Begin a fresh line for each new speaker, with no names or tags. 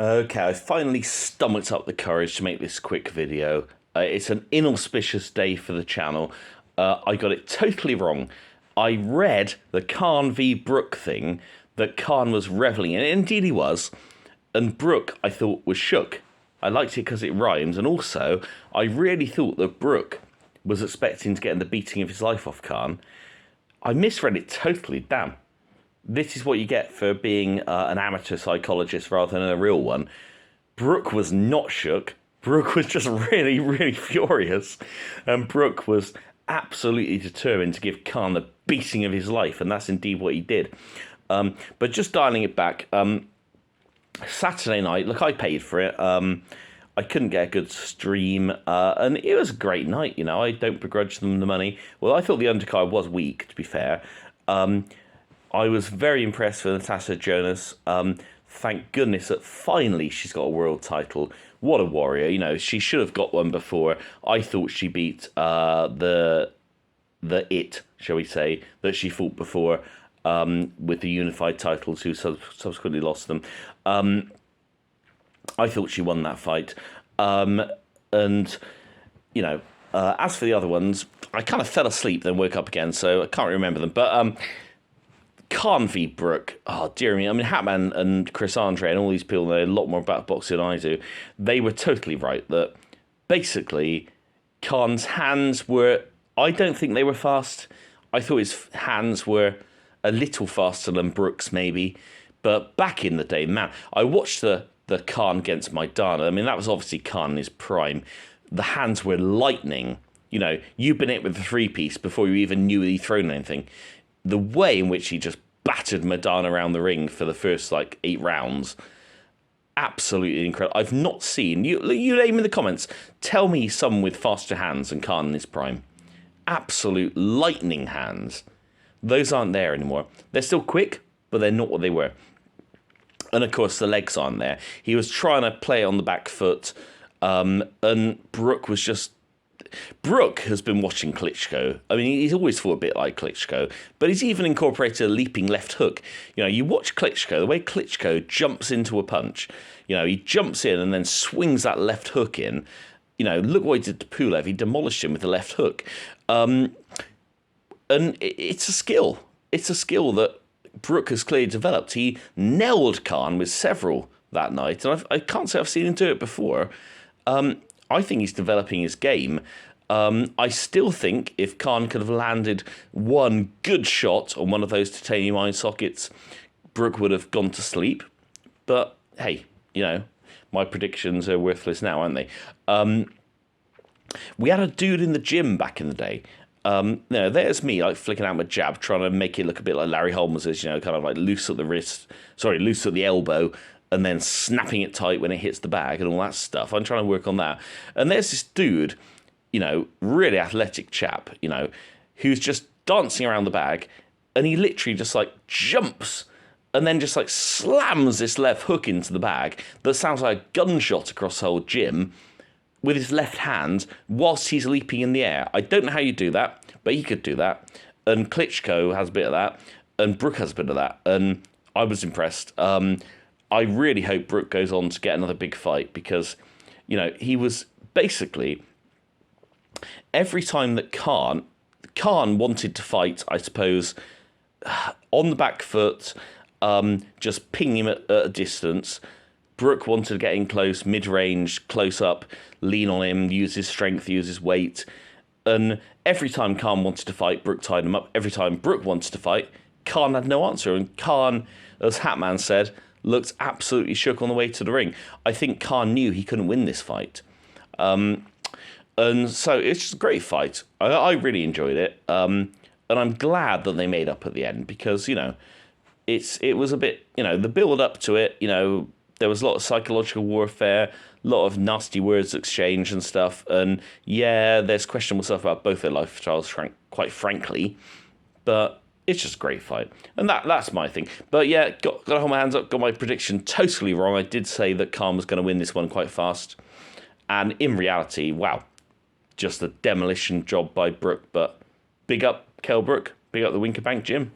Okay, I finally stomached up the courage to make this quick video. It's an inauspicious day for the channel. I got it totally wrong. I read the Khan v Brook thing that Khan was reveling in, and indeed he was, and Brook I thought was shook. I liked it because it rhymes, and also I really thought that Brook was expecting to get the beating of his life off Khan. I misread it totally, damn. This is what you get for being an amateur psychologist rather than a real one. Brook was not shook. Brook was just really, really furious. And Brook was absolutely determined to give Khan the beating of his life, and that's indeed what he did. But just dialing it back, Saturday night, look, I paid for it. I couldn't get a good stream, and it was a great night, you know. I don't begrudge them the money. Well, I thought the undercard was weak, to be fair. I was very impressed with Natasha Jonas. Thank goodness that finally she's got a world title. What a warrior. You know, she should have got one before. I thought she beat the It, shall we say, that she fought before with the unified titles, who subsequently lost them. I thought she won that fight. And, you know, as for the other ones, I kind of fell asleep, then woke up again, so I can't remember them. But Khan v Brook, oh dear me. I mean, Hatman and Chris Andre and all these people know a lot more about boxing than I do. They were totally right that basically Khan's hands were, I don't think they were fast. I thought his hands were a little faster than Brook's maybe. But back in the day, man, I watched the Khan against Maidana. I mean, that was obviously Khan in his prime. The hands were lightning. You know, you've been hit with the three-piece before you even knew he'd thrown anything. The way in which he just battered Maidana around the ring for the first, 8 rounds, absolutely incredible. I've not seen, you name in the comments, tell me someone with faster hands than Khan in his prime. Absolute lightning hands. Those aren't there anymore. They're still quick, but they're not what they were. And, of course, the legs aren't there. He was trying to play on the back foot, and Brook was just... Brook has been watching Klitschko. I mean, he's always fought a bit like Klitschko, but he's even incorporated a leaping left hook. You know, you watch Klitschko, the way Klitschko jumps into a punch, you know, he jumps in and then swings that left hook in. You know, look what he did to Pulev. He demolished him with the left hook. And it's a skill. It's a skill that Brook has clearly developed. He nailed Khan with several that night, and I can't say I've seen him do it before. I think he's developing his game. I still think if Khan could have landed one good shot on one of those titanium eye sockets, Brook would have gone to sleep. But hey, you know, my predictions are worthless now, aren't they? We had a dude in the gym back in the day. You know, there's me, flicking out my jab, trying to make it look a bit like Larry Holmes's, you know, kind of loose at the wrist, loose at the elbow, and then snapping it tight when it hits the bag and all that stuff. I'm trying to work on that. And there's this dude, you know, really athletic chap, you know, who's just dancing around the bag, and he literally just jumps and then just slams this left hook into the bag that sounds like a gunshot across the whole gym with his left hand whilst he's leaping in the air. I don't know how you do that, but he could do that. And Klitschko has a bit of that, and Brook has a bit of that, and I was impressed. I really hope Brook goes on to get another big fight because, you know, he was basically, every time that Khan wanted to fight, I suppose, on the back foot, just ping him at a distance. Brook wanted to get in close, mid-range, close up, lean on him, use his strength, use his weight. And every time Khan wanted to fight, Brook tied him up. Every time Brook wanted to fight, Khan had no answer. And Khan, as Hatman said, looked absolutely shook on the way to the ring. I think Khan knew he couldn't win this fight. And so it's just a great fight. I really enjoyed it. And I'm glad that they made up at the end because, you know, it was a bit, you know, the build up to it, you know, there was a lot of psychological warfare, a lot of nasty words exchanged and stuff. And yeah, there's questionable stuff about both their lifestyles, quite frankly. But it's just a great fight. And that's my thing. But yeah, got to hold my hands up, got my prediction totally wrong. I did say that Khan was going to win this one quite fast. And in reality, wow, just a demolition job by Brook. But big up Kell Brook, big up the Winker Bank Gym.